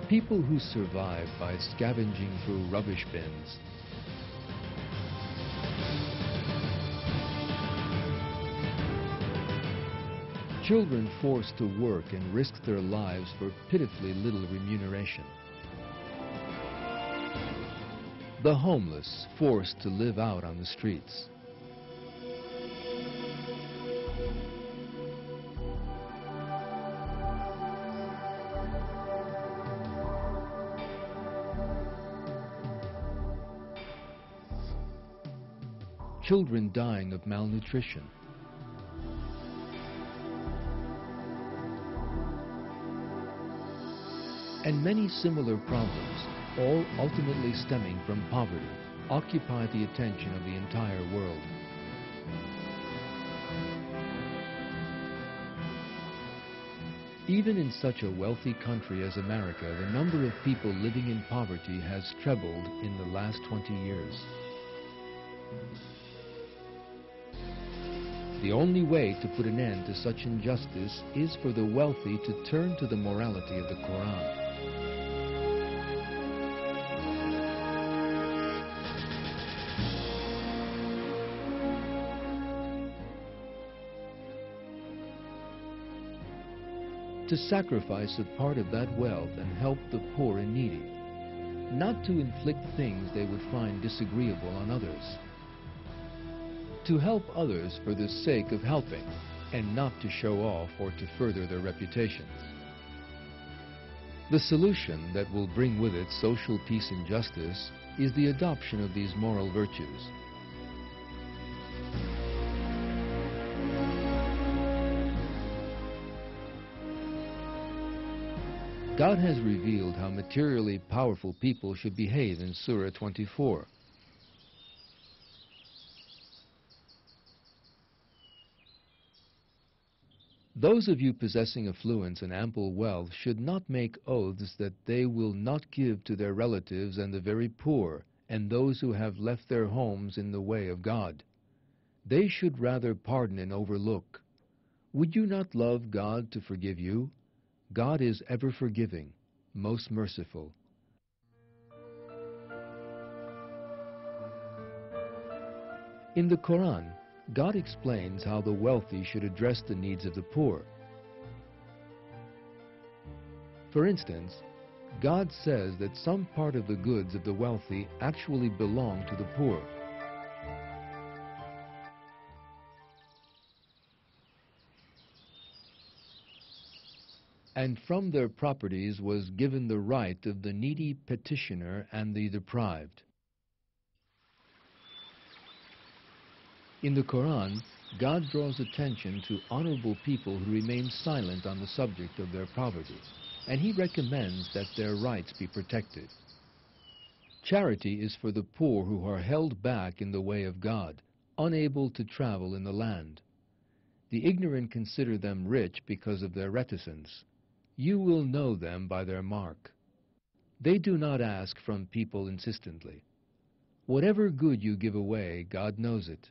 People who survive by scavenging through rubbish bins. Children forced to work and risk their lives for pitifully little remuneration. The homeless forced to live out on the streets. Children dying of malnutrition. And many similar problems, all ultimately stemming from poverty, occupy the attention of the entire world. Even in such a wealthy country as America, the number of people living in poverty has trebled in the last 20 years. The only way to put an end to such injustice is for the wealthy to turn to the morality of the Quran. To sacrifice a part of that wealth and help the poor and needy, not to inflict things they would find disagreeable on others. To help others for the sake of helping, and not to show off or to further their reputations. The solution that will bring with it social peace and justice is the adoption of these moral virtues. God has revealed how materially powerful people should behave in Surah 24. Those of you possessing affluence and ample wealth should not make oaths that they will not give to their relatives and the very poor, and those who have left their homes in the way of God. They should rather pardon and overlook. Would you not love God to forgive you? God is ever forgiving, most merciful. In the Quran, God explains how the wealthy should address the needs of the poor. For instance, God says that some part of the goods of the wealthy actually belong to the poor. And from their properties was given the right of the needy petitioner and the deprived. In the Quran, God draws attention to honorable people who remain silent on the subject of their poverty, and He recommends that their rights be protected. Charity is for the poor who are held back in the way of God, unable to travel in the land. The ignorant consider them rich because of their reticence. You will know them by their mark. They do not ask from people insistently. Whatever good you give away, God knows it.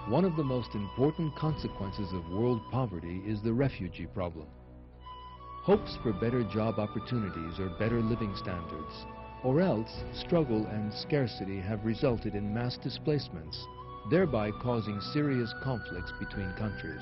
One of the most important consequences of world poverty is the refugee problem. Hopes for better job opportunities or better living standards, or else struggle and scarcity have resulted in mass displacements, thereby causing serious conflicts between countries.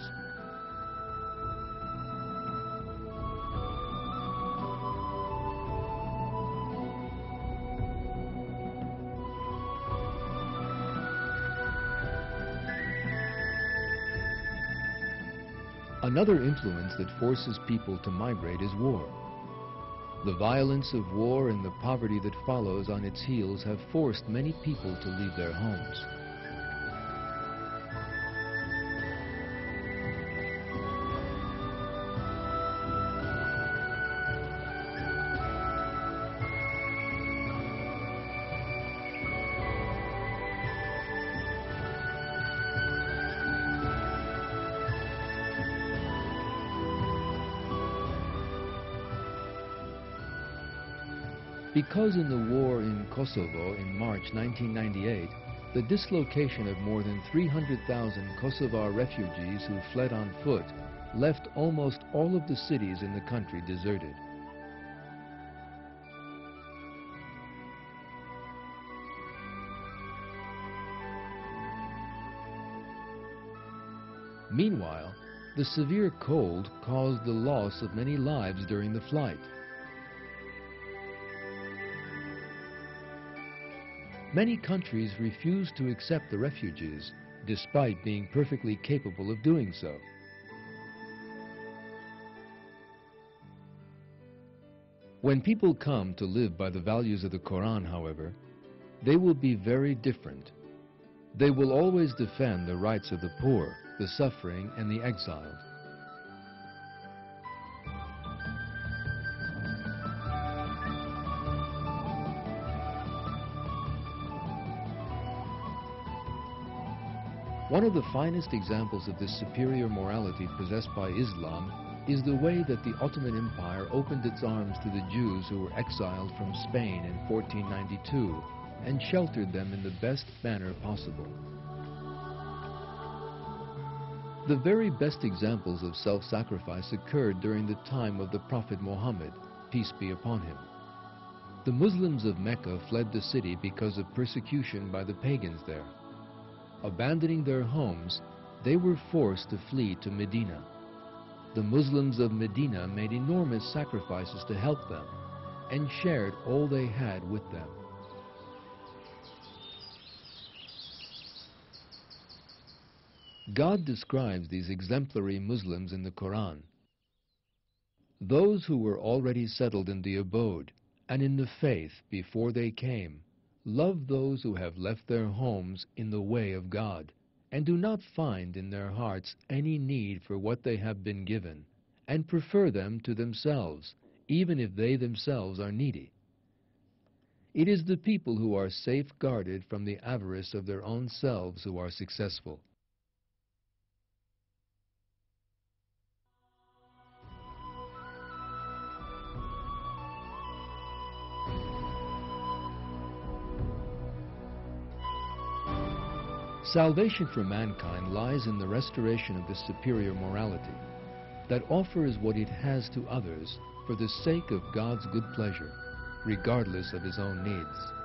Another influence that forces people to migrate is war. The violence of war and the poverty that follows on its heels have forced many people to leave their homes. Because in the war in Kosovo in March 1998, the dislocation of more than 300,000 Kosovar refugees who fled on foot left almost all of the cities in the country deserted. Meanwhile, the severe cold caused the loss of many lives during the flight. Many countries refused to accept the refugees, despite being perfectly capable of doing so. When people come to live by the values of the Quran, however, they will be very different. They will always defend the rights of the poor, the suffering, and the exiled. One of the finest examples of this superior morality possessed by Islam is the way that the Ottoman Empire opened its arms to the Jews who were exiled from Spain in 1492 and sheltered them in the best manner possible. The very best examples of self-sacrifice occurred during the time of the Prophet Muhammad, peace be upon him. The Muslims of Mecca fled the city because of persecution by the pagans there. Abandoning their homes, they were forced to flee to Medina. The Muslims of Medina made enormous sacrifices to help them and shared all they had with them. God describes these exemplary Muslims in the Quran. Those who were already settled in the abode and in the faith before they came love those who have left their homes in the way of God, and do not find in their hearts any need for what they have been given, and prefer them to themselves, even if they themselves are needy. It is the people who are safeguarded from the avarice of their own selves who are successful. Salvation for mankind lies in the restoration of this superior morality that offers what it has to others for the sake of God's good pleasure, regardless of his own needs.